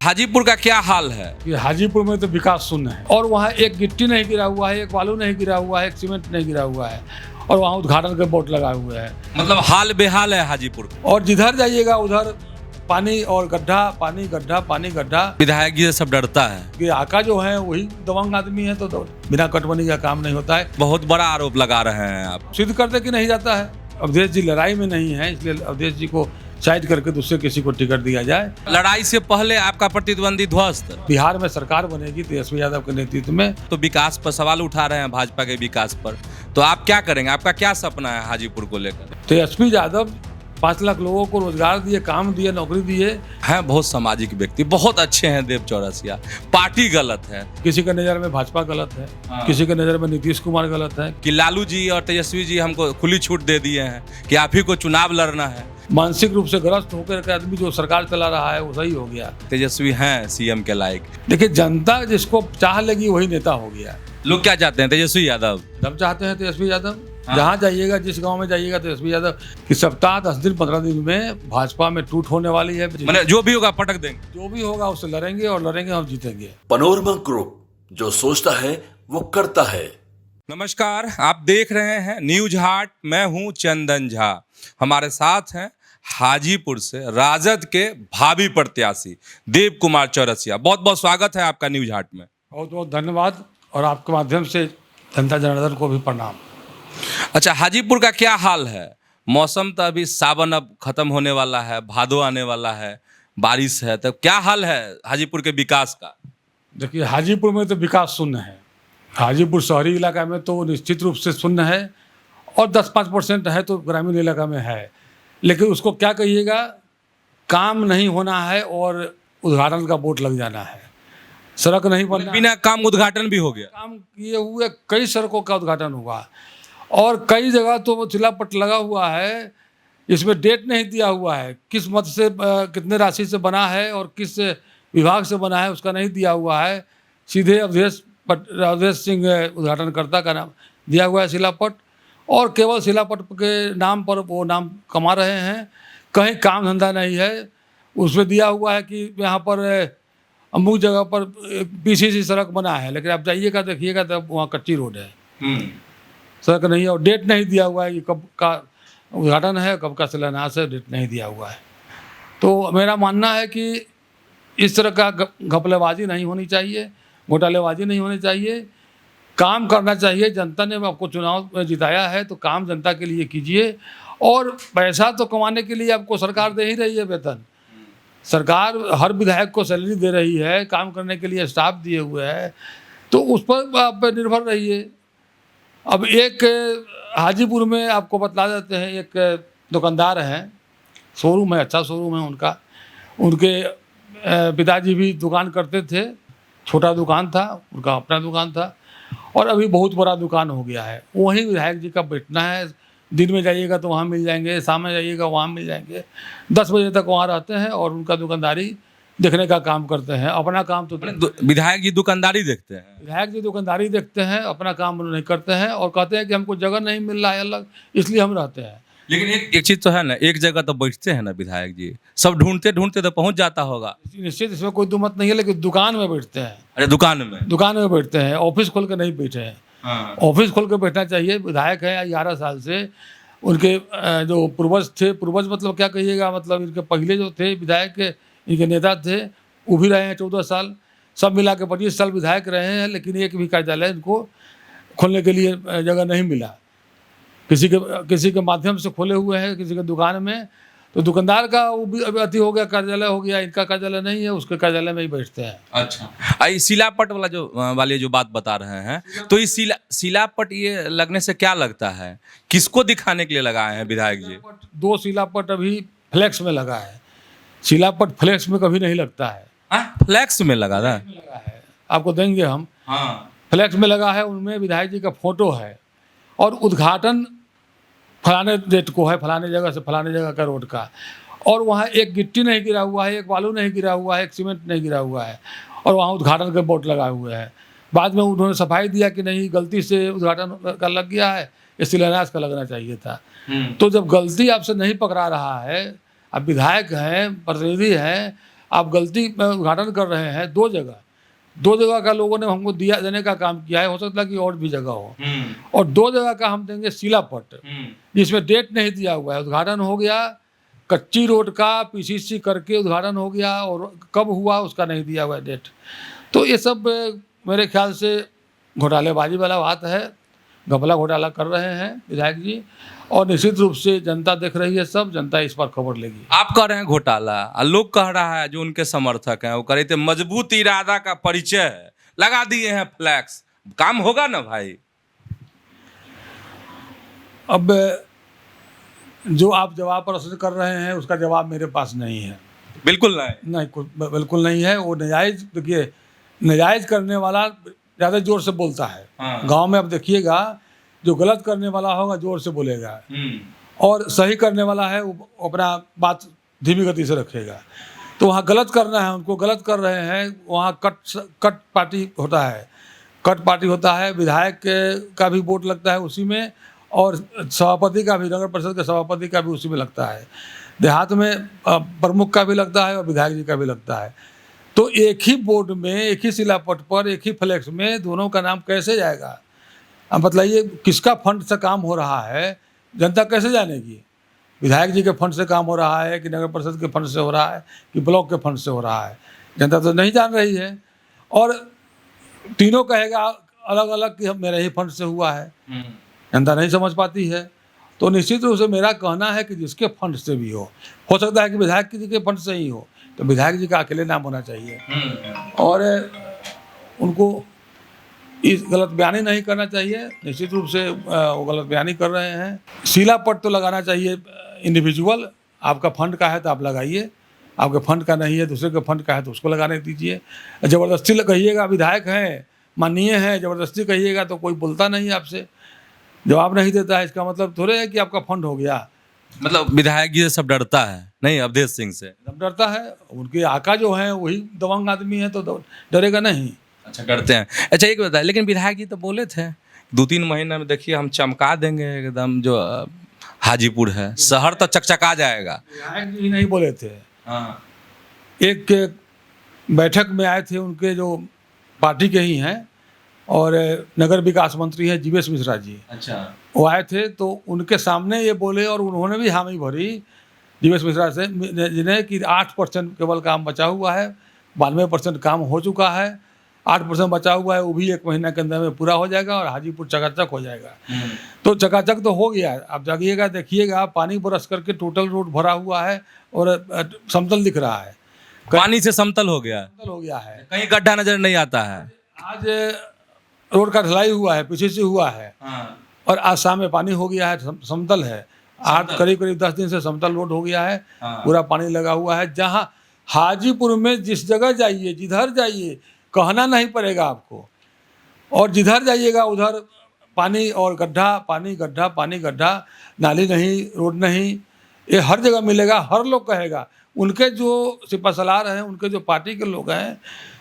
हाजीपुर का क्या हाल है? कि हाजीपुर में तो विकास शून्य है और वहाँ एक गिट्टी नहीं गिरा हुआ है, एक बालू नहीं गिरा हुआ है, एक सीमेंट नहीं गिरा हुआ है और वहाँ उद्घाटन के बोर्ड लगाए हुए हैं। मतलब हाल बेहाल है हाजीपुर का। और जिधर जाइएगा उधर पानी और गड्ढा, पानी गड्ढा, पानी गड्ढा। विधायक जी से सब डरता है कि आका जो है वही दबंग आदमी है, तो बिना कटवनी का काम नहीं होता है। बहुत बड़ा आरोप लगा रहे हैं आप। सिद्ध करते कि नहीं जाता है। अवधेश जी लड़ाई में नहीं है, इसलिए अवधेश जी को साइड करके दूसरे किसी को टिकट दिया जाए। लड़ाई से पहले आपका प्रतिद्वंदी ध्वस्त। बिहार में सरकार बनेगी तेजस्वी यादव के नेतृत्व में। तो विकास पर सवाल उठा रहे हैं, भाजपा के विकास पर। तो आप क्या करेंगे? आपका क्या सपना है हाजीपुर को लेकर? तेजस्वी यादव 5 लाख लोगों को रोजगार दिए, काम दिए, नौकरी दिए। हैं बहुत सामाजिक व्यक्ति, बहुत अच्छे हैं देव चौरसिया। पार्टी गलत है। किसी के नजर में भाजपा गलत है, किसी के नजर में नीतीश कुमार गलत है। कि लालू जी और तेजस्वी जी हमको खुली छूट दे दिए हैं कि आप ही को चुनाव लड़ना है। मानसिक रूप से ग्रस्त होकर के आदमी जो सरकार चला रहा है वो सही हो गया। तेजस्वी हैं सीएम के लायक। देखिए, जनता जिसको चाह लगी वही नेता हो गया। लोग क्या चाहते हैं? तेजस्वी यादव सब चाहते हैं तेजस्वी यादव। जहाँ जाइएगा, जिस गांव में जाइएगा, तेजस्वी यादव की सप्ताह 10 दिन 15 दिन में भाजपा में टूट होने वाली है। मैंने जो भी होगा पटक देंगे। जो भी होगा उससे लड़ेंगे और लड़ेंगे और जीतेंगे। पनोरमा ग्रुप, जो सोचता है वो करता है। नमस्कार, आप देख रहे हैं न्यूज हाट। मैं हूं चंदन झा। हमारे साथ हैं हाजीपुर से राजद के भावी प्रत्याशी देव कुमार चौरसिया। बहुत बहुत स्वागत है आपका न्यूज हाट में। बहुत बहुत धन्यवाद और आपके माध्यम से जनता जनार्दन को भी प्रणाम। अच्छा, हाजीपुर का क्या हाल है? मौसम तो अभी सावन अब खत्म होने वाला है, भादो आने वाला है, बारिश है, तो क्या हाल है हाजीपुर के विकास का? देखिए, हाजीपुर में तो विकास शून्य है। हाजीपुर शहरी इलाका में तो निश्चित रूप से शून्य है और 10-5% है तो ग्रामीण इलाका में है। लेकिन उसको क्या कहिएगा, काम नहीं होना है और उद्घाटन का बोर्ड लग जाना है। सड़क नहीं बनना, बिना काम उद्घाटन भी हो गया। काम किए हुए कई सड़कों का उद्घाटन हुआ और कई जगह तो वो शिलापट लगा हुआ है, इसमें डेट नहीं दिया हुआ है, किस मद से कितने राशि से बना है और किस विभाग से बना है उसका नहीं दिया हुआ है। सीधे अवधेश सिंह उद्घाटनकर्ता का नाम दिया हुआ है शिलापट, और केवल शिलापट के नाम पर वो नाम कमा रहे हैं। कहीं काम धंधा नहीं है। उसमें दिया हुआ है कि यहाँ पर अमुक जगह पर पीसीसी सड़क बना है, लेकिन आप जाइएगा देखिएगा तो वहाँ कच्ची रोड है, सड़क नहीं है। और डेट नहीं दिया हुआ है कि कब का उद्घाटन है, कब का शिलान्यास है, डेट नहीं दिया हुआ है। तो मेरा मानना है कि इस तरह का घपलेबाजी नहीं होनी चाहिए, घोटालेबाजी नहीं होनी चाहिए। काम करना चाहिए। जनता ने आपको चुनाव में जिताया है तो काम जनता के लिए कीजिए। और पैसा तो कमाने के लिए आपको सरकार दे ही रही है, वेतन सरकार हर विधायक को सैलरी दे रही है, काम करने के लिए स्टाफ दिए हुए है, तो उस पर आप निर्भर रहिए। अब एक हाजीपुर में आपको बतला देते हैं, एक दुकानदार हैं, शोरूम है, अच्छा शोरूम है उनका। उनके पिताजी भी दुकान करते थे, छोटा दुकान था, उनका अपना दुकान था और अभी बहुत बड़ा दुकान हो गया है। वहीं विधायक जी का बैठना है। दिन में जाइएगा तो वहाँ मिल जाएंगे, शाम में जाइएगा वहाँ मिल जाएंगे। 10 बजे तक वहाँ रहते हैं और उनका दुकानदारी देखने का काम करते हैं। अपना काम तो विधायक जी दुकानदारी देखते हैं। विधायक जी दुकानदारी देखते हैं, अपना काम नहीं करते हैं और कहते हैं कि हमको जगह नहीं मिल रहा है अलग, इसलिए हम रहते हैं। लेकिन एक चीज तो है ना, एक जगह तो बैठते हैं ना विधायक जी, सब ढूंढते ढूंढते तो पहुंच जाता होगा। निश्चित, इसमें कोई दुमत नहीं है, लेकिन दुकान में बैठते हैं। अरे दुकान में बैठते हैं, ऑफिस खोल के नहीं बैठे हैं। ऑफिस खोल के बैठना चाहिए। विधायक है 11 साल से। उनके जो पूर्वज थे, पूर्वज मतलब क्या कहिएगा, मतलब इनके पहले जो थे विधायक के, इनके नेता थे, वो भी रहे हैं 14 साल। सब मिला के 25 साल विधायक रहे हैं, लेकिन एक भी कार्यालय इनको खोलने के लिए जगह नहीं मिला। किसी के माध्यम से खोले हुए हैं, किसी के दुकान में। तो दुकानदार का वो भी अति हो गया, कार्यालय हो गया। इनका कार्यालय नहीं है, उसके कार्यालय में ही बैठते हैं। अच्छा, ये शिलापट वाले जो बात बता रहे हैं, तो इस शिलापट ये लगने से क्या लगता है, किसको दिखाने के लिए लगाए हैं विधायक जी? 2 शिलापट अभी फ्लैक्स में लगा है। शिलापट फ्लैक्स में कभी नहीं लगता है। फ्लैक्स में लगा था? आपको देंगे हम। फ्लैक्स में लगा है, उनमें विधायक जी का फोटो है और उद्घाटन फलाने डेट को है, फलाने जगह से फलाने जगह का रोड का। और वहाँ एक गिट्टी नहीं गिरा हुआ है, एक बालू नहीं गिरा हुआ है, एक सीमेंट नहीं गिरा हुआ है और वहाँ उद्घाटन के बोर्ड लगाए हुए हैं। बाद में उन्होंने सफाई दिया कि नहीं, गलती से उद्घाटन का लग गया है, इस शिलान्यास का लगना चाहिए था। तो जब गलती आपसे नहीं पकड़ा रहा है, आप विधायक हैं, प्रतिनिधि हैं, आप गलती उद्घाटन कर रहे हैं दो जगह का लोगों ने हमको दिया देने का काम किया है, हो सकता है कि और भी जगह हो, और 2 जगह का हम देंगे शिलापट, जिसमें डेट नहीं दिया हुआ है। उद्घाटन हो गया, कच्ची रोड का पीसीसी करके उद्घाटन हो गया, और कब हुआ उसका नहीं दिया हुआ है डेट। तो ये सब मेरे ख्याल से घोटालेबाजी वाला बात है, घपला घोटाला कर रहे हैं विधायक जी, और निश्चित रूप से जनता देख रही है, सब जनता इस पर खबर लेगी। आप कह रहे हैं घोटाला, और लोग कह रहा है जो उनके समर्थक हैं वो कह रहे थे मजबूत इरादा का परिचय है, लगा दिए हैं फ्लैक्स, काम होगा ना भाई? अब जो आप जवाब प्रश्न कर रहे हैं उसका जवाब मेरे पास नहीं है। बिल्कुल नहीं। नहीं, बिल्कुल नहीं है। वो नजायज, देखिए नजायज करने वाला ज़्यादा जोर से बोलता है। हाँ। गांव में अब देखिएगा, जो गलत करने वाला होगा जोर से बोलेगा, और सही करने वाला है वो अपना बात धीमी गति से रखेगा। तो वहाँ गलत करना है, उनको गलत कर रहे हैं, वहाँ कट पार्टी होता है, कट पार्टी होता है। विधायक का भी वोट लगता है उसी में, और सभापति का भी, नगर परिषद के सभापति का भी उसी में लगता है। देहात में प्रमुख का भी लगता है और विधायक जी का भी लगता है। तो एक ही बोर्ड में, एक ही शिलापट पर, एक ही फ्लैक्स में दोनों का नाम कैसे जाएगा? अब बताइए, किसका फंड से काम हो रहा है, जनता कैसे जानेगी? विधायक जी के फंड से काम हो रहा है कि नगर परिषद के फंड से हो रहा है कि ब्लॉक के फंड से हो रहा है? जनता तो नहीं जान रही है, और तीनों कहेगा अलग अलग कि मेरे ही फंड से हुआ है, जनता नहीं समझ पाती है। तो निश्चित रूप से मेरा कहना है कि जिसके फंड से भी हो सकता है कि विधायक जी के फंड से ही हो, तो विधायक जी का अकेले नाम होना चाहिए, और उनको इस गलत बयानी नहीं करना चाहिए। निश्चित रूप से वो गलत बयानी कर रहे हैं। शिलापट तो लगाना चाहिए इंडिविजुअल, आपका फंड का है तो आप लगाइए, आपके फंड का नहीं है, दूसरे के फंड का है तो उसको लगाने दीजिए। ज़बरदस्ती कहिएगा, विधायक हैं, माननीय हैं, ज़बरदस्ती कहिएगा तो कोई बोलता नहीं आपसे, जवाब नहीं देता है। इसका मतलब थोड़े है कि आपका फंड हो गया। मतलब विधायक जी से सब डरता है नहीं, अवधेश सिंह से सब डरता है, उनके आका जो हैं वही दबंग आदमी है, तो डरेगा नहीं। अच्छा, डरते हैं। अच्छा, एक बताइए, लेकिन विधायक जी तो बोले थे 2-3 महीने में देखिए हम चमका देंगे एकदम, जो हाजीपुर है शहर तो चकचका जाएगा। विधायक जी नहीं बोले थे। हाँ। एक बैठक में आए थे, उनके जो पार्टी के ही हैं और नगर विकास मंत्री हैं जीवेश मिश्रा जी। अच्छा। वो आए थे तो उनके सामने ये बोले, और उन्होंने भी हामी भरी जीवेश मिश्रा से, जिन्हें कि 8% केवल काम बचा हुआ है, 92% काम हो चुका है, 8% बचा हुआ है, वो भी 1 महीना के अंदर में पूरा हो जाएगा और हाजीपुर चकाचक हो जाएगा। तो चकाचक तो हो गया है। आप जाइएगा, देखिएगा, पानी बरस करके टोटल रोड भरा हुआ है और समतल दिख रहा है। पानी से समतल हो गया, समतल हो गया है, कहीं गड्ढा नजर नहीं आता है। आज रोड का ढलाई हुआ है, पीछे से हुआ है, और आज शाम में पानी हो गया है, समतल है। आज करीब 10 दिन से समतल रोड हो गया है, पूरा पानी लगा हुआ है। जहाँ हाजीपुर में जिस जगह जाइए, जिधर जाइए, कहना नहीं पड़ेगा आपको, और जिधर जाइएगा उधर पानी और गड्ढा, पानी गड्ढा, पानी गड्ढा, नाली नहीं, रोड नहीं, ये हर जगह मिलेगा। हर लोग कहेगा, उनके जो सिपहसालार हैं, उनके जो पार्टी के लोग हैं,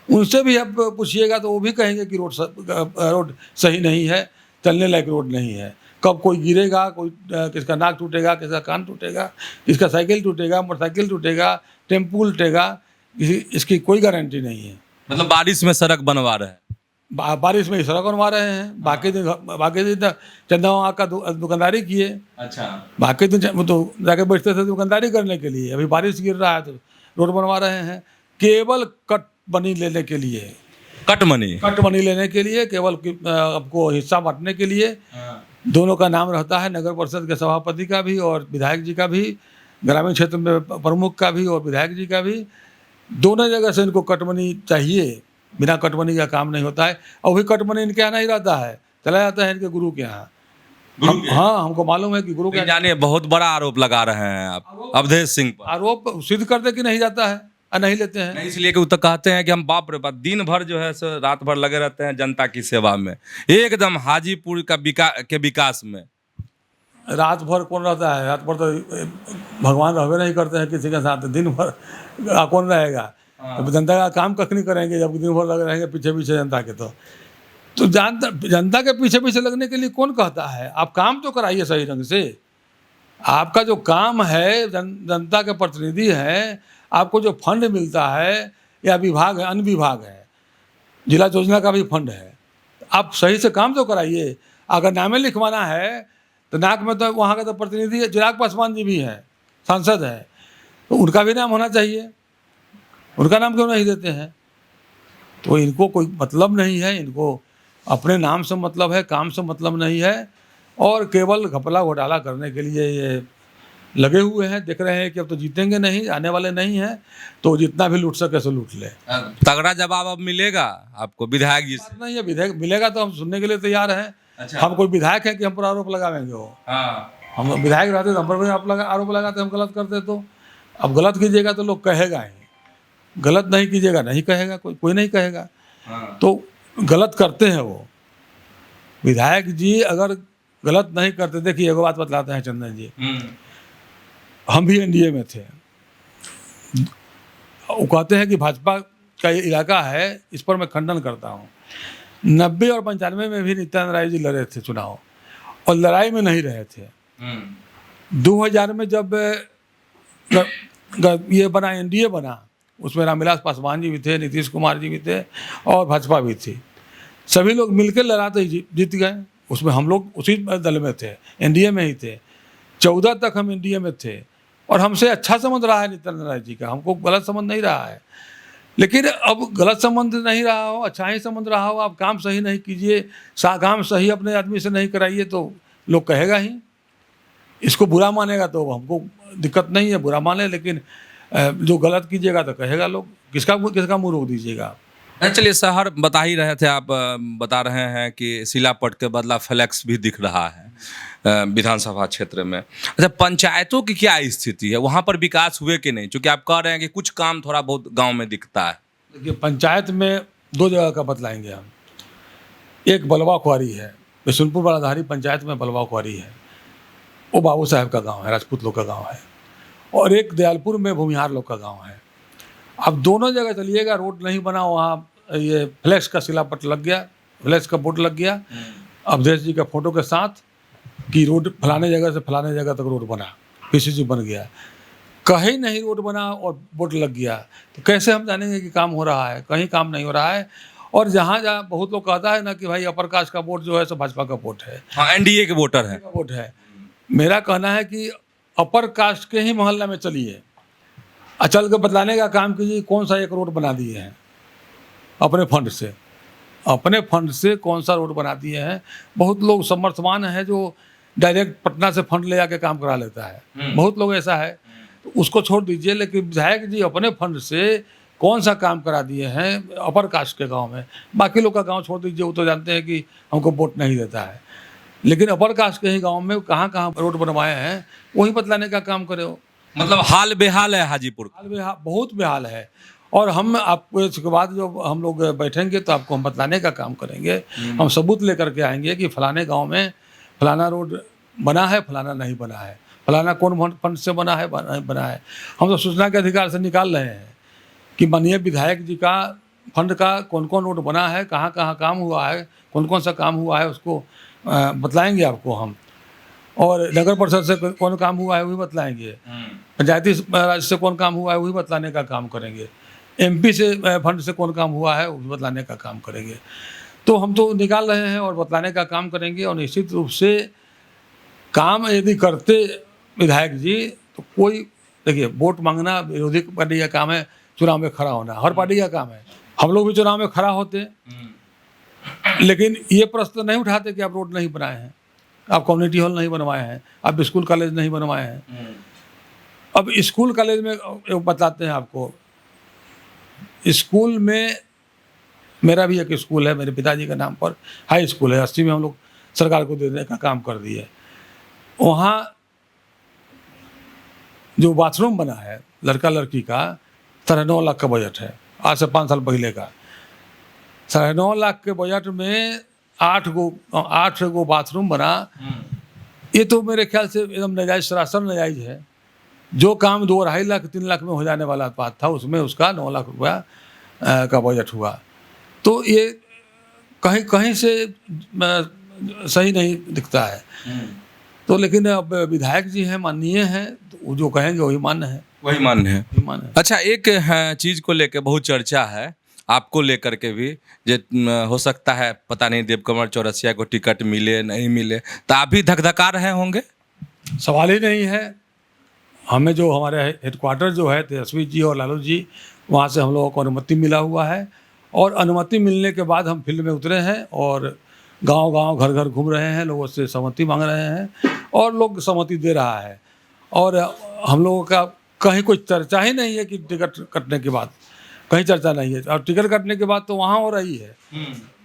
उनसे भी आप पूछिएगा तो वो भी कहेंगे कि रोड सही नहीं है, चलने लायक रोड नहीं है। कब कोई गिरेगा, कोई किसका नाक टूटेगा, किसका कान टूटेगा, किसका साइकिल टूटेगा, मोटरसाइकिल टूटेगा, टेम्पू उल्टेगा, इसकी कोई गारंटी नहीं है। मतलब बारिश में सड़क बनवा रहे हैं, बारिश में सड़क बनवा रहे हैं। बाकी दिन चंदा वहाँ का दुकानदारी किए। अच्छा। बाकी दिन तो जाके बैठते थे दुकानदारी करने के लिए। अभी बारिश गिर रहा है तो रोड बनवा रहे हैं, केवल कट मनी लेने के लिए, कट मनी लेने के लिए, केवल आपको हिस्सा बांटने के लिए। दोनों का नाम रहता है, नगर परिषद के सभापति का भी और विधायक जी का भी, ग्रामीण क्षेत्र में प्रमुख का भी और विधायक जी का भी। दोनों जगह से इनको कटमनी चाहिए, बिना कटमनी का काम नहीं होता है। और वही कटमनी इनके यहाँ नहीं रहता है, चला जाता है इनके गुरु के यहाँ। हाँ, हमको मालूम है कि गुरु के जानिए बहुत बड़ा आरोप लगा रहे हैं आप अवधेश सिंह पर। आरोप सिद्ध करते कि नहीं जाता है, नहीं लेते हैं। नहीं, इसलिए कि तो कहते हैं कि हम बाप रे बाप दिन भर जो है सो रात भर लगे रहते हैं जनता की सेवा में, एकदम हाजीपुर के विकास में। रात भर कौन रहता है? रात भर तो भगवान रहबे नहीं करते हैं किसी के साथ। दिन भर कौन रहेगा? तो जनता का काम कखनी करेंगे जब दिन भर लगे रहेंगे पीछे पीछे जनता के। तो जनता के पीछे पीछे लगने के लिए कौन कहता है? आप काम तो कराइए सही ढंग से। आपका जो काम है, जनता के प्रतिनिधि है, आपको जो फंड मिलता है या विभाग है, अन्य विभाग है, जिला योजना का भी फंड है, आप सही से काम तो कराइए। अगर नामे लिखवाना है तो नाक में तो वहाँ का तो प्रतिनिधि है, चिराग पासवान जी भी हैं, सांसद हैं, तो उनका भी नाम होना चाहिए, उनका नाम क्यों नहीं देते हैं? तो इनको कोई मतलब नहीं है, इनको अपने नाम से मतलब है, काम से मतलब नहीं है, और केवल घपला घोटाला करने के लिए ये लगे हुए हैं। देख रहे हैं कि अब तो जीतेंगे नहीं, आने वाले नहीं हैं, तो जितना भी लूट सके सो लूट ले। तगड़ा जवाब अब मिलेगा आपको विधायक जी से? बात नहीं है, विधायक मिलेगा तो हम सुनने के लिए तैयार हैं। अच्छा। हम कोई विधायक हैं कि हम पर आरोप लगाएंगे? वो हम विधायक रहते तो हम पर भी आरोप लगाते, हम गलत करते तो। अब गलत कीजिएगा तो लोग कहेगा ही, गलत नहीं कीजिएगा नहीं कहेगा, कोई नहीं कहेगा। तो गलत करते हैं वो विधायक जी, अगर गलत नहीं करते। देखिए एगो बात बतलाते हैं चंदन जी, हम भी एनडीए में थे, वो कहते हैं कि भाजपा का ये इलाका है, इस पर मैं खंडन करता हूँ। 90 और 95 में भी नित्यानंद राय जी लड़े थे चुनाव, और लड़ाई में नहीं रहे थे। 2000 में जब ये बना, एनडीए बना, उसमें रामविलास पासवान जी भी थे, नीतीश कुमार जी भी थे, और भाजपा भी थी। सभी लोग मिलकर लड़ाते ही जीत गए। उसमें हम लोग उसी दल में थे, एनडीए में ही थे। 14 तक हम एनडीए में थे, और हमसे अच्छा संबंध रहा है नित्यानंद राय जी का, हमको गलत संबंध नहीं रहा है। लेकिन अब गलत संबंध नहीं रहा हो, अच्छा ही संबंध रहा हो, आप काम सही नहीं कीजिए, काम सही अपने आदमी से नहीं कराइए, तो लोग कहेगा ही। इसको बुरा मानेगा तो हमको दिक्कत नहीं है, बुरा माने, लेकिन जो गलत कीजिएगा तो कहेगा लोग। किसका मुंह रोक दीजिएगा? चलिए, शहर बता ही रहे थे आप, बता रहे हैं कि सिलापट के बदला फ्लैक्स भी दिख रहा है विधानसभा क्षेत्र में। अच्छा, पंचायतों की क्या स्थिति है? वहाँ पर विकास हुए कि नहीं? क्योंकि आप कह रहे हैं कि कुछ काम थोड़ा बहुत गांव में दिखता है। देखिए, पंचायत में 2 जगह का बतलाएंगे हम। एक बलवा खुआरी है, बिशुनपुर बालाधारी पंचायत में बलवा खुआरी है, वो बाबू साहब का गाँव है, राजपूत लोग का गाँव है। और एक दयालपुर में भूमिहार लोग का गाँव है। अब दोनों जगह चलिएगा, रोड नहीं बना, वहाँ ये फ्लैक्स का सिलापट लग गया, फ्लैक्स का बोर्ड लग गया अवधेश जी का फोटो के साथ, कि रोड फलाने जगह से फलाने जगह तक रोड बना, पीसीसी बन गया। कहीं नहीं रोड बना और बोर्ड लग गया, तो कैसे हम जानेंगे कि काम हो रहा है? कहीं काम नहीं हो रहा है। और जहाँ जहाँ बहुत लोग कहता है ना कि भाई अपर कास्ट का वोट जो है सो भाजपा का वोट है, हाँ, एनडीए के वोटर हैं, वोट है। मेरा कहना है कि अपर कास्ट के ही मोहल्ला में चलिए, चल के बतलाने का काम कीजिए, कौन सा एक रोड बना दिए हैं अपने फंड से, अपने फंड से कौन सा रोड बना दिए हैं। बहुत लोग समर्थवान हैं जो डायरेक्ट पटना से फंड ले आके काम करा लेता है, बहुत लोग ऐसा है, तो उसको छोड़ दीजिए। लेकिन विधायक जी अपने फंड से कौन सा काम करा दिए हैं अपर कास्ट के गांव में? बाकी लोग का गांव छोड़ दीजिए, वो तो जानते हैं कि हमको वोट नहीं देता है। लेकिन अपर कास्ट के ही गाँव में कहाँ कहाँ रोड बनवाए हैं, वही बतलाने का काम करे हो। मतलब हाल बेहाल है हाजीपुर का। हाल बेहाल, बहुत बेहाल है। और हम आपको इसके बाद जो हम लोग बैठेंगे तो आपको हम बतलाने का काम करेंगे। हम सबूत लेकर के आएंगे कि फलाने गांव में फलाना रोड बना है, फलाना नहीं बना है, फलाना कौन फंड से बना है, बना है। हम तो सूचना के अधिकार से निकाल रहे हैं कि माननीय विधायक जी का फंड का कौन कौन रोड बना है, कहाँ कहाँ काम हुआ है, कौन कौन सा काम हुआ है, उसको बतलाएंगे आपको हम। और नगर परिषद से कौन काम हुआ है वही बतलाएंगे, पंचायती राज से कौन काम हुआ है वही बतलाने का काम करेंगे, एमपी से फंड से कौन काम हुआ है वो बतलाने का काम करेंगे। तो हम तो निकाल रहे हैं और बतलाने का काम करेंगे। और निश्चित रूप से काम यदि करते विधायक जी तो कोई, देखिए वोट मांगना विरोधी पार्टी का काम है, चुनाव में खड़ा होना हर पार्टी का काम है। हम लोग भी चुनाव में खड़ा होते, लेकिन ये प्रश्न नहीं उठाते कि आप रोड नहीं बनाए हैं, आप कम्युनिटी हॉल नहीं बनवाए हैं, आप स्कूल कॉलेज नहीं बनवाए हैं। अब स्कूल कॉलेज में बताते हैं आपको, स्कूल में मेरा भी एक स्कूल है, मेरे पिताजी के नाम पर हाई स्कूल है, 80 में हम लोग सरकार को देने का काम कर दिए। वहाँ जो बाथरूम बना है लड़का लड़की का, 9.5 लाख का बजट है, आज से 5 साल पहले का। 9.5 लाख के बजट में 8 गो बाथरूम बना। ये तो मेरे ख्याल से एकदम नाजायज, सरासर नाजायज है। जो काम 2-2.5 लाख 3 लाख में हो जाने वाला बात था, उसमें उसका 9 लाख रुपया का बजट हुआ। तो ये कहीं कहीं से सही नहीं दिखता है। तो लेकिन अब विधायक जी हैं, माननीय हैं, तो वो जो कहेंगे वही मान्य है, वही मान्य है। वही मान्य है। अच्छा, एक चीज को लेकर बहुत चर्चा है, आपको लेकर के भी, हो सकता है पता नहीं देव कुमार चौरसिया को टिकट मिले नहीं मिले, तो आप भी धकधका रहे होंगे। सवाल ही नहीं है। हमें जो हमारे हेडक्वार्टर जो है तेजस्वी जी और लालू जी, वहाँ से हम लोगों को अनुमति मिला हुआ है, और अनुमति मिलने के बाद हम फील्ड में उतरे हैं और गांव-गांव, घर-घर घूम रहे हैं, लोगों से सहमति मांग रहे हैं और लोग सहमति दे रहा है। और हम लोगों का कहीं कोई चर्चा ही नहीं है कि टिकट कटने के बाद, कहीं चर्चा नहीं है। और टिकट कटने के बाद तो वहाँ हो रही है।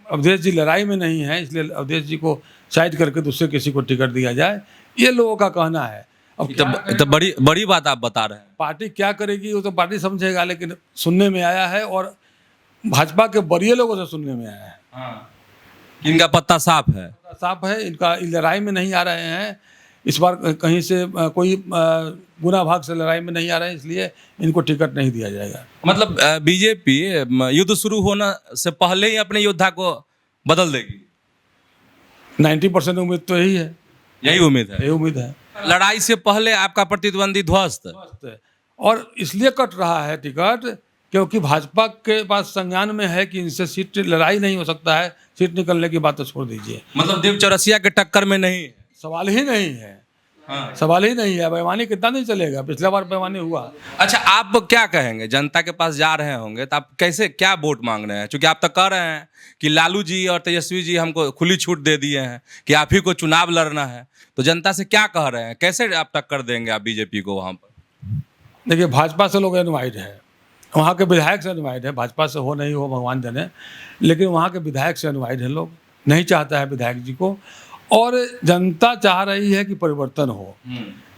अवधेश जी लड़ाई में नहीं है, इसलिए अवधेश जी को साइड करके दूसरे किसी को टिकट दिया जाए, ये लोगों का कहना है। अब तो बड़ी बड़ी बात आप बता रहे हैं। पार्टी क्या करेगी वो तो पार्टी समझेगा, लेकिन सुनने में आया है और भाजपा के बड़े लोगों से सुनने में आया है। इनका पत्ता साफ है। साफ है, इनका लड़ाई में नहीं आ रहे हैं इस बार, कहीं से कोई गुना भाग से लड़ाई में नहीं आ रहे हैं, इसलिए इनको टिकट नहीं दिया जाएगा। मतलब बीजेपी युद्ध शुरू होने से पहले ही अपने योद्धा को बदल देगी, 90% उम्मीद तो यही है, यही उम्मीद है। यही उम्मीद है। लड़ाई से पहले आपका प्रतिद्वंदी ध्वस्त। और इसलिए कट रहा है टिकट क्योंकि भाजपा के पास संज्ञान में है कि इनसे सीट लड़ाई नहीं हो सकता है, सीट निकलने की बात तो छोड़ दीजिए। मतलब देव चौरसिया के टक्कर में नहीं है। सवाल ही नहीं है। सवाल ही नहीं है। बेईमानी कितना नहीं चलेगा, पिछला बार बेईमानी हुआ। अच्छा, आप क्या कहेंगे, जनता के पास जा रहे होंगे तो आप कैसे क्या वोट मांग रहे हैं? क्योंकि आप तो कह रहे हैं कि लालू जी और तेजस्वी जी हमको खुली छूट दे दिए हैं कि आप ही को चुनाव लड़ना है, तो जनता से क्या कह रहे हैं, कैसे आप टक्कर देंगे आप बीजेपी को वहां पर? देखिए, भाजपा से लोग एनवाइड है, वहाँ के विधायक से एनवाइड है, भाजपा से हो नहीं हो भगवान जाने, लेकिन वहाँ के विधायक से एनवाइड है। लोग नहीं चाहता है विधायक जी को, और जनता चाह रही है कि परिवर्तन हो।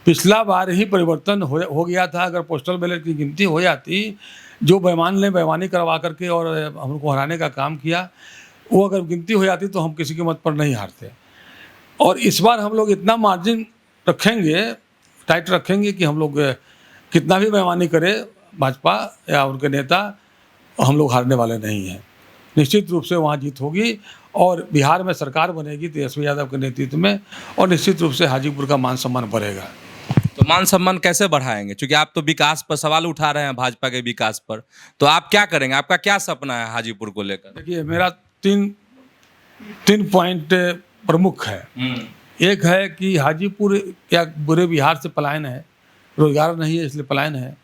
पिछला बार ही परिवर्तन हो गया था। अगर पोस्टल बैलेट की गिनती हो जाती, जो बेईमान ने बेईमानी करवा करके और हमको हराने का काम किया, वो अगर गिनती हो जाती तो हम किसी के मत पर नहीं हारते। और इस बार हम लोग इतना मार्जिन रखेंगे, टाइट रखेंगे कि हम लोग कितना भी बेईमानी करे भाजपा या उनके नेता, हम लोग हारने वाले नहीं हैं। निश्चित रूप से वहाँ जीत होगी और बिहार में सरकार बनेगी तेजस्वी यादव के नेतृत्व में, और निश्चित रूप से हाजीपुर का मान सम्मान बढ़ेगा। तो मान सम्मान कैसे बढ़ाएंगे? क्योंकि आप तो विकास पर सवाल उठा रहे हैं, भाजपा के विकास पर, तो आप क्या करेंगे? आपका क्या सपना है हाजीपुर को लेकर? देखिए, मेरा तीन पॉइंट प्रमुख है। एक है कि हाजीपुर क्या पूरे बिहार से पलायन है, रोजगार नहीं है इसलिए पलायन है।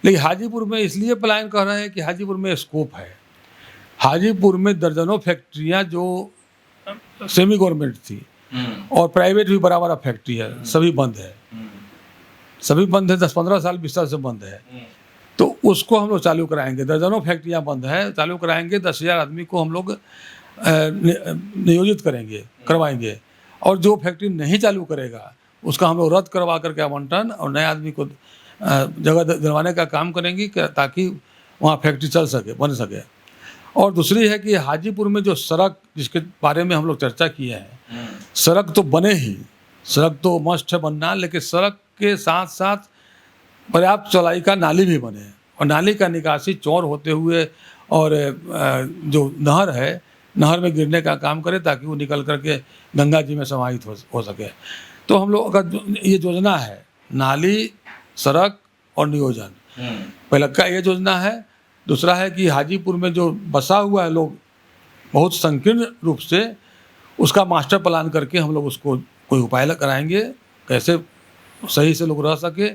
लेकिन हाजीपुर में इसलिए पलायन कर रहे हैं कि हाजीपुर में स्कोप है। हाजीपुर में दर्जनों फैक्ट्रियां जो सेमी गवर्नमेंट थी और प्राइवेट भी बड़ा बड़ा फैक्ट्री है, सभी बंद है, सभी बंद है, 10-15 साल 20 साल से बंद है। तो उसको हम लोग चालू कराएंगे। दर्जनों फैक्ट्रियां बंद है, चालू कराएंगे। 10,000 आदमी को हम लोग नियोजित करेंगे, करवाएंगे। और जो फैक्ट्री नहीं चालू करेगा उसका हम लोग रद्द करवा करके आवंटन और नए आदमी को जगह दिलवाने का काम करेंगे ताकि वहाँ फैक्ट्री चल सके, बन सके। और दूसरी है कि हाजीपुर में जो सड़क, जिसके बारे में हम लोग चर्चा किए हैं, सड़क तो बने ही, सड़क तो मस्ट है बनना, लेकिन सड़क के साथ साथ पर्याप्त चौड़ाई का नाली भी बने, और नाली का निकासी चौड़ होते हुए और जो नहर है, नहर में गिरने का काम करे ताकि वो निकल करके गंगा जी में समाहित हो सके। तो हम लोग का ये योजना है, नाली, सड़क और नियोजन। पहले का ये योजना है। दूसरा है कि हाजीपुर में जो बसा हुआ है लोग बहुत संकीर्ण रूप से, उसका मास्टर प्लान करके हम लोग उसको कोई उपाय कराएंगे, कैसे सही से लोग रह सके।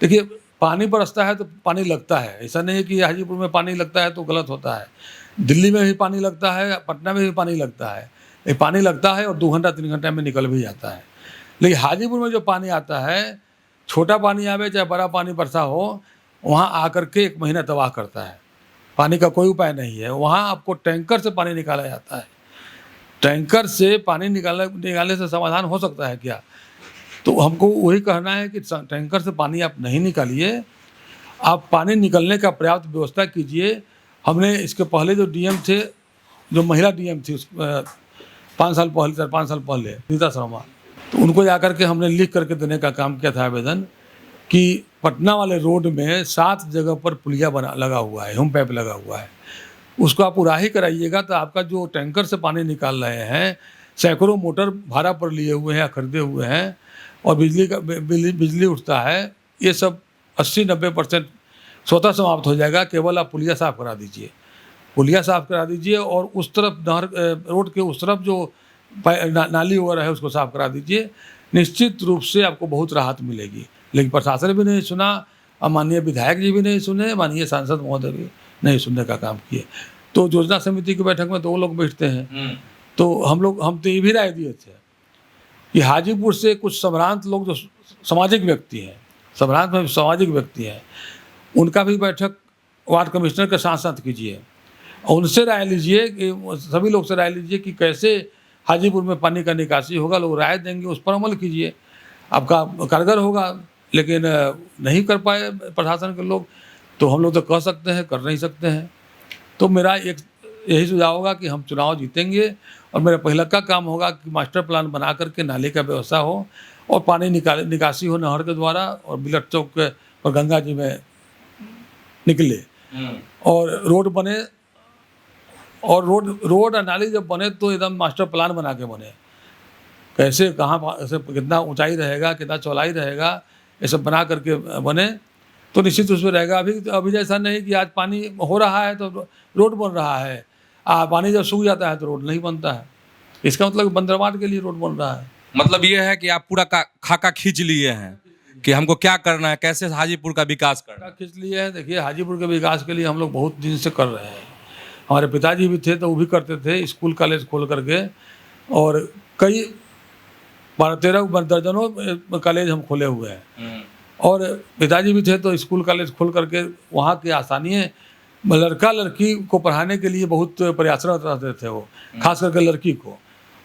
देखिए, पानी बरसता है तो पानी लगता है, ऐसा नहीं है कि हाजीपुर में पानी लगता है तो गलत होता है। दिल्ली में भी पानी लगता है, पटना में भी पानी लगता है। ये पानी लगता है और 2 घंटा 3 घंटा में निकल भी जाता है। लेकिन हाजीपुर में जो पानी आता है, छोटा पानी आवे चाहे बड़ा पानी बरसा हो, वहाँ आकर के 1 महीना तबाह करता है। पानी का कोई उपाय नहीं है। वहाँ आपको टैंकर से पानी निकाला जाता है। टैंकर से पानी निकालने से समाधान हो सकता है क्या? तो हमको वही कहना है कि टैंकर से पानी आप नहीं निकालिए, आप पानी निकलने का पर्याप्त व्यवस्था कीजिए। हमने इसके पहले जो डीएम थे, जो महिला डीएम थी 5 साल पहले, 4-5 साल पहले, नीता शर्मा, तो उनको जाकर के हमने लिख करके देने का काम किया था आवेदन कि पटना वाले रोड में 7 जगह पर पुलिया लगा हुआ है, होम पाइप लगा हुआ है, उसको आप उराही कराइएगा तो आपका जो टैंकर से पानी निकाल रहे हैं, सैकड़ों मोटर भाड़ा पर लिए हुए हैं या खरीदे हुए हैं, और बिजली उठता है, ये सब 80-90% स्वतः समाप्त हो जाएगा। केवल आप पुलिया साफ करा दीजिए, पुलिया साफ करा दीजिए और उस तरफ नहर रोड के उस तरफ जो नाली वगैरह है उसको साफ करा दीजिए। निश्चित रूप से आपको बहुत राहत मिलेगी। लेकिन प्रशासन भी नहीं सुना और माननीय विधायक जी भी नहीं सुने, माननीय सांसद महोदय भी नहीं सुनने का काम किए। तो योजना समिति की बैठक में 2 लोग बैठते हैं, तो हम तो ये भी राय दिए थे कि हाजीपुर से कुछ संभ्रांत लोग जो सामाजिक व्यक्ति हैं, संभ्रांत में सामाजिक व्यक्ति हैं, उनका भी बैठक वार्ड कमिश्नर के साथ साथ कीजिए और उनसे राय लीजिए कि सभी लोग से राय लीजिए कि कैसे हाजीपुर में पानी का निकासी होगा। लोग राय देंगे, उस पर अमल कीजिए, आपका कारगर होगा। लेकिन नहीं कर पाए प्रशासन के लोग, तो हम लोग तो कह सकते हैं, कर नहीं सकते हैं। तो मेरा एक यही सुझाव होगा कि हम चुनाव जीतेंगे और मेरा पहला का काम होगा कि मास्टर प्लान बना करके नाले का व्यवस्था हो और पानी निकासी हो नहर के द्वारा और बिलट चौक और गंगा जी में निकले और रोड बने। और रोड और नाली जब बने तो एकदम मास्टर प्लान बना के बने, कैसे कहाँ से कितना ऊंचाई रहेगा, कितना चौड़ाई रहेगा, ये सब बना करके बने तो निश्चित रूप से रहेगा। अभी जैसा नहीं कि आज पानी हो रहा है तो रोड बन रहा है, पानी जब सूख जाता है तो रोड नहीं बनता है। इसका मतलब बंदरवाट के लिए रोड बन रहा है। मतलब ये है कि आप पूरा खाका खींच लिए हैं कि हमको क्या करना है, कैसे हाजीपुर का विकास करना है। खींच लिए है। देखिए, हाजीपुर के विकास के लिए हम लोग बहुत दिन से कर रहे हैं। हमारे पिताजी भी थे तो वो भी करते थे, स्कूल कॉलेज खोल करके, और कई 12-13 दर्जनों कॉलेज हम खोले हुए हैं। और पिताजी भी थे तो स्कूल कॉलेज खोल करके वहाँ की आसानियाँ लड़का लड़की को पढ़ाने के लिए बहुत प्रयासरत रहते थे वो, खास करके लड़की को।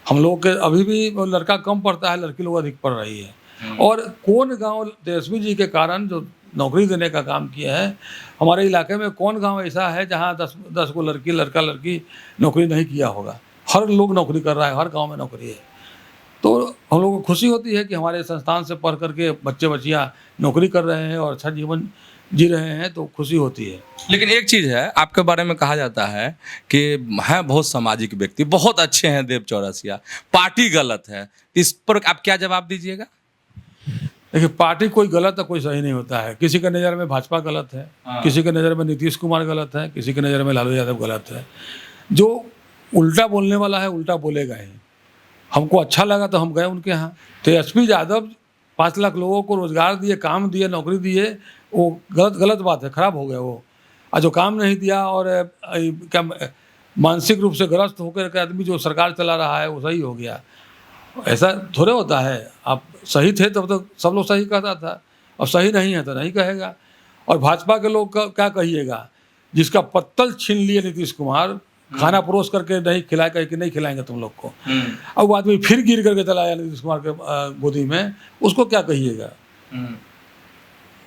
हम लोग के अभी भी लड़का कम पढ़ता है, लड़की लोग अधिक पढ़ रही है। और कौन गांव तेजस्वी जी के कारण जो नौकरी देने का काम किया है, हमारे इलाके में कौन गांव ऐसा है जहां 10 को लड़का लड़की नौकरी नहीं किया होगा। हर लोग नौकरी कर रहा है, हर गांव में नौकरी है। तो हम लोगों को खुशी होती है कि हमारे संस्थान से पढ़ करके बच्चे बच्चियाँ नौकरी कर रहे हैं और अच्छा जीवन जी रहे हैं, तो खुशी होती है। लेकिन एक चीज़ है, आपके बारे में कहा जाता है कि हैं बहुत सामाजिक व्यक्ति, बहुत अच्छे हैं देव चौरसिया, पार्टी गलत है, इस पर आप क्या जवाब दीजिएगा? देखिए, पार्टी कोई गलत है, कोई सही नहीं होता है। किसी के नज़र में भाजपा गलत है, किसी के नज़र में नीतीश कुमार गलत है, किसी के नज़र में लालू यादव गलत है। जो उल्टा बोलने वाला है उल्टा बोलेगा ही। हमको अच्छा लगा तो हम गए उनके यहाँ। तेजस्वी यादव 5 लाख लोगों को रोजगार दिए, काम दिए, नौकरी दिए, वो गलत बात है, खराब हो गया वो। और जो काम नहीं दिया और क्या मानसिक रूप से ग्रस्त होकर के आदमी जो सरकार चला रहा है वो सही हो गया, ऐसा थोड़े होता है। आप सही थे तब तो सब लोग सही कहता था, अब सही नहीं है तो नहीं कहेगा। और भाजपा के लोग का क्या कहिएगा, जिसका पत्तल छीन लिए नीतीश कुमार, खाना परोस करके नहीं खिलाए, कहे कि नहीं खिलाएंगे तुम लोग को। अब वो आदमी फिर गिर करके चला आया नीतीश कुमार के गोदी में, उसको क्या कहिएगा,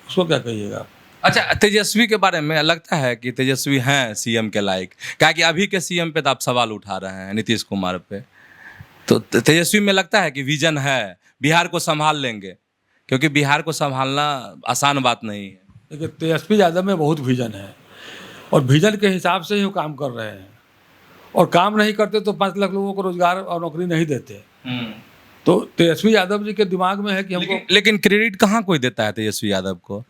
उसको क्या कहिएगा। अच्छा, तेजस्वी के बारे में लगता है कि तेजस्वी हैं सीएम के लायक? क्या कि अभी के सीएम पे तो आप सवाल उठा रहे हैं, नीतीश कुमार पे, तो तेजस्वी में लगता है कि विजन है, बिहार को संभाल लेंगे? क्योंकि बिहार को संभालना आसान बात नहीं है। देखिए, तेजस्वी यादव में बहुत विजन है और विजन के हिसाब से ही वो काम कर रहे हैं। और काम नहीं करते तो 5 लाख लोगों को रोजगार और नौकरी नहीं देते। तो तेजस्वी यादव जी के दिमाग में है कि हमको, लेकिन क्रेडिट कहाँ कोई देता है तेजस्वी यादव को?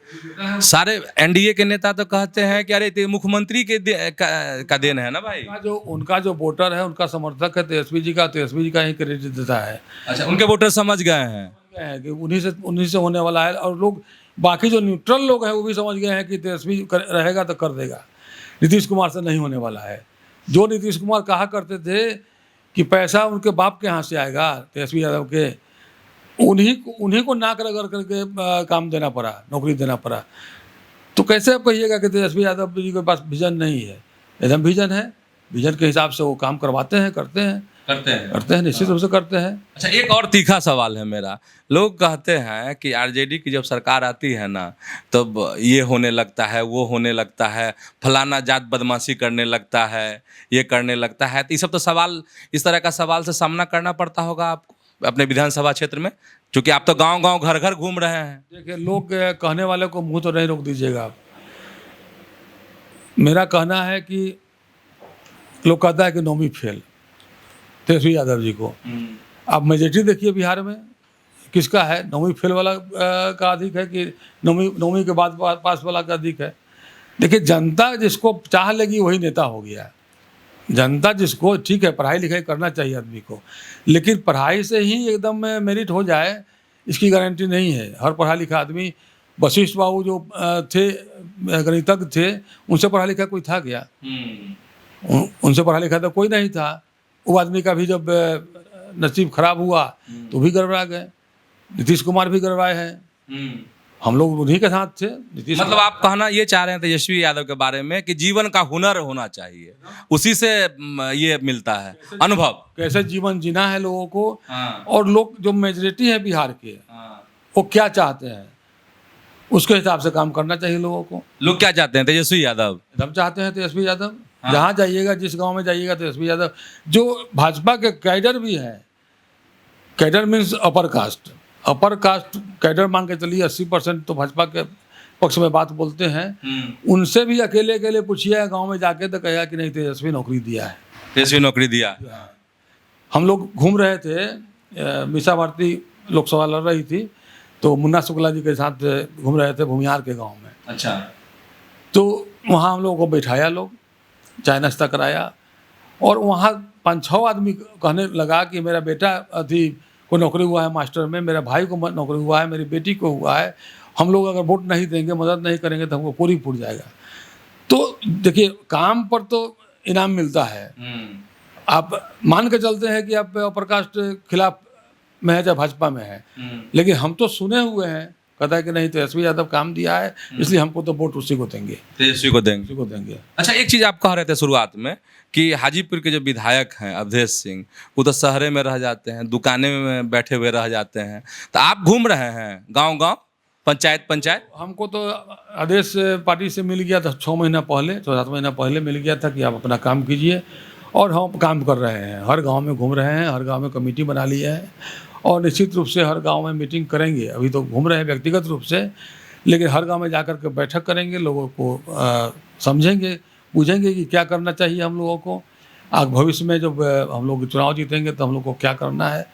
सारे एनडीए के नेता तो कहते हैं कि अरे मुख्यमंत्री के का देन है ना भाई। उनका जो वोटर है, उनका समर्थक है तेजस्वी जी का ही क्रेडिट देता है। अच्छा, उनके वोटर समझ गए हैं कि उन्हीं से होने वाला है। और लोग बाकी जो न्यूट्रल लोग हैं वो भी समझ गए हैं कि तेजस्वी रहेगा तो कर देगा, नीतीश कुमार से नहीं होने वाला है। जो नीतीश कुमार कहा करते थे कि पैसा उनके बाप के यहाँ से आएगा, तेजस्वी यादव के, उन्हीं को नाक रगड़ करके काम देना पड़ा, नौकरी देना पड़ा। तो कैसे आप कहिएगा कि तेजस्वी यादव जी के पास विजन नहीं है? एकदम विजन है। विजन के हिसाब से वो काम करवाते हैं, करते हैं, निश्चित रूप से करते हैं। अच्छा, एक और तीखा सवाल है मेरा। लोग कहते हैं कि आरजेडी की जब सरकार आती है ना, तब ये होने लगता है, वो होने लगता है, फलाना जात बदमाशी करने लगता है, ये करने लगता है। तो ये सब तो सवाल, इस तरह का सवाल से सामना करना पड़ता होगा आपको अपने विधानसभा क्षेत्र में, क्योंकि आप तो गांव-गांव, घर-घर घूम रहे हैं। देखिए, लोग कहने वाले को मुंह तो नहीं रोक दीजिएगा आप। मेरा कहना है कि लोग कहता है कि नौवीं फेल तेजस्वी यादव जी को। आप मेजॉरिटी देखिए बिहार में किसका है, 9वीं फेल वाला का अधिक है कि 9वीं के बाद पास वाला का अधिक है। देखिए, जनता जिसको चाह लेगी वही नेता हो गया। जनता जिसको, ठीक है पढ़ाई लिखाई करना चाहिए आदमी को, लेकिन पढ़ाई से ही एकदम मेरिट हो जाए इसकी गारंटी नहीं है। हर पढ़ा लिखा आदमी, वशिष्ठ बाबू जो थे गणितज्ञ थे, उनसे पढ़ा लिखा कोई था क्या? उनसे पढ़ा लिखा तो कोई नहीं था। वो आदमी का भी जब नसीब खराब हुआ तो भी गड़बड़ा गए। नीतीश कुमार भी गड़बड़ाए हैं, हम लोग उन्हीं के साथ थे। मतलब आप कहना ये चाह रहे हैं तेजस्वी यादव के बारे में कि जीवन का हुनर होना चाहिए, उसी से ये मिलता है अनुभव, कैसे जीवन जीना है लोगों को। हाँ। और लोग जो मेजोरिटी है बिहार के, वो क्या चाहते हैं उसके हिसाब से काम करना चाहिए लोगों को। लोग क्या चाहते हैं? तेजस्वी यादव एकदम चाहते हैं तेजस्वी यादव। जहाँ जाइएगा, जिस गांव में जाइएगा, तेजस्वी यादव। जो भाजपा के कैडर भी हैं, cadre means upper caste, upper caste cadre मान के चलिए 80% तो भाजपा के पक्ष में बात बोलते हैं। उनसे भी अकेले अकेले पूछिए गांव में जाके तो कहेगा कि नहीं तेजस्वी नौकरी दिया है, तेजस्वी नौकरी दिया। हम लोग घूम रहे थे, मीसा भारती लोकसभा लड़ रही थी, तो मुन्ना शुक्ला जी के साथ घूम रहे थे भूमिहार के गांव में। अच्छा। तो वहाँ हम लोगों को बैठाया, लोग चाय नाश्ता कराया, और वहाँ 5-6 आदमी कहने लगा कि मेरा बेटा अभी को नौकरी हुआ है मास्टर में, मेरे भाई को नौकरी हुआ है, मेरी बेटी को हुआ है, हम लोग अगर वोट नहीं देंगे, मदद नहीं करेंगे तो हमको पूरी फूट जाएगा। तो देखिए, काम पर तो इनाम मिलता है। आप मान के चलते हैं कि आप अपर कास्ट खिलाफ में है, चाहे भाजपा में है, लेकिन हम तो सुने हुए हैं, कहता है कि नहीं तेजस्वी यादव काम दिया है, इसलिए हमको तो वोट उसी को देंगे, तेजस्वी को देंगे, उसी को देंगे। अच्छा, एक चीज़ आप कह रहे थे शुरुआत में कि हाजीपुर के जो विधायक हैं अवधेश सिंह, वो तो शहरे में रह जाते हैं, दुकाने में बैठे हुए रह जाते हैं, तो आप घूम रहे हैं गांव-गांव, पंचायत। हमको तो आदेश पार्टी से मिल गया था 6 महीना पहले, 7 महीना पहले मिल गया था कि आप अपना काम कीजिए, और हम काम कर रहे हैं। हर गाँव में घूम रहे हैं, हर गाँव में कमेटी बना ली है, और निश्चित रूप से हर गांव में मीटिंग करेंगे। अभी तो घूम रहे हैं व्यक्तिगत रूप से, लेकिन हर गांव में जाकर के बैठक करेंगे, लोगों को समझेंगे, पूछेंगे कि क्या करना चाहिए हम लोगों को। आगे भविष्य में जब हम लोग चुनाव जीतेंगे तो हम लोग को क्या करना है,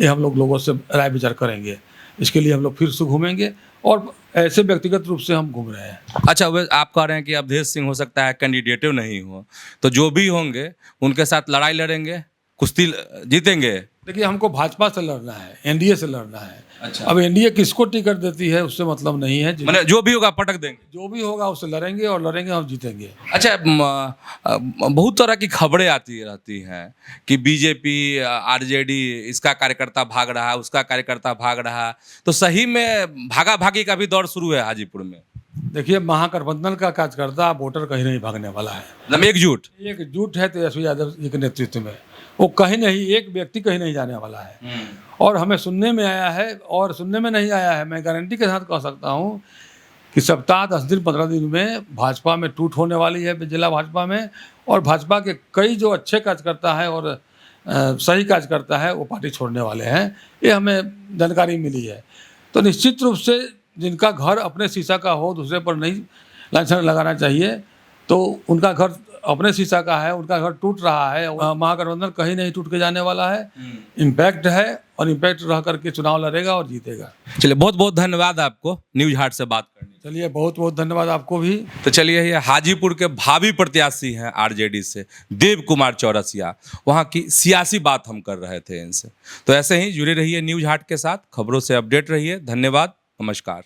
ये हम लोग लोगों से राय विचार करेंगे। इसके लिए हम लोग फिर से घूमेंगे, और ऐसे व्यक्तिगत रूप से हम घूम रहे हैं। अच्छा, आप कह रहे हैं कि अवधेश सिंह हो सकता है कैंडिडेटिव नहीं हो, तो जो भी होंगे उनके साथ लड़ाई लड़ेंगे, कुश्ती जीतेंगे। देखिए, हमको भाजपा से लड़ना है, एनडीए से लड़ना है। अच्छा। अब एनडीए किसको टिकट देती है उससे मतलब नहीं है, मैंने जो भी होगा पटक देंगे, जो भी होगा उससे लड़ेंगे, और लड़ेंगे हम जीतेंगे। अच्छा, बहुत तरह की खबरें आती रहती हैं कि बीजेपी आरजेडी इसका कार्यकर्ता भाग रहा है, उसका कार्यकर्ता भाग रहा है, तो सही में भागा भागी का भी दौर शुरू है हाजीपुर में? देखिए, महागठबंधन का कार्यकर्ता वोटर कहीं नहीं भागने वाला है। मतलब एकजुट है तेजस्वी यादव जी के नेतृत्व में, वो कहीं नहीं, एक व्यक्ति कहीं नहीं जाने वाला है। और हमें सुनने में आया है, और सुनने में नहीं आया है, मैं गारंटी के साथ कह सकता हूँ कि सप्ताह 10 दिन 15 दिन में भाजपा में टूट होने वाली है, जिला भाजपा में। और भाजपा के कई जो अच्छे कार्यकर्ता है और सही कार्यकर्ता है, वो पार्टी छोड़ने वाले हैं, ये हमें जानकारी मिली है। तो निश्चित रूप से जिनका घर अपने शीशा का हो, दूसरे पर नहीं लांछन लगाना चाहिए, तो उनका घर अपने शीशा का है, उनका घर टूट रहा है। महागठबंधन कहीं नहीं टूट के जाने वाला है, इम्पैक्ट है, और इम्पैक्ट रह करके चुनाव लड़ेगा और जीतेगा। चलिए, बहुत बहुत धन्यवाद आपको न्यूज हाट से बात करने। चलिए, बहुत बहुत धन्यवाद आपको भी। तो चलिए, ये हाजीपुर के भावी प्रत्याशी हैं आरजेडी से देव कुमार चौरसिया, वहाँ की सियासी बात हम कर रहे थे इनसे। तो ऐसे ही जुड़े रहिए न्यूज हाट के साथ, खबरों से अपडेट रहिए। धन्यवाद, नमस्कार।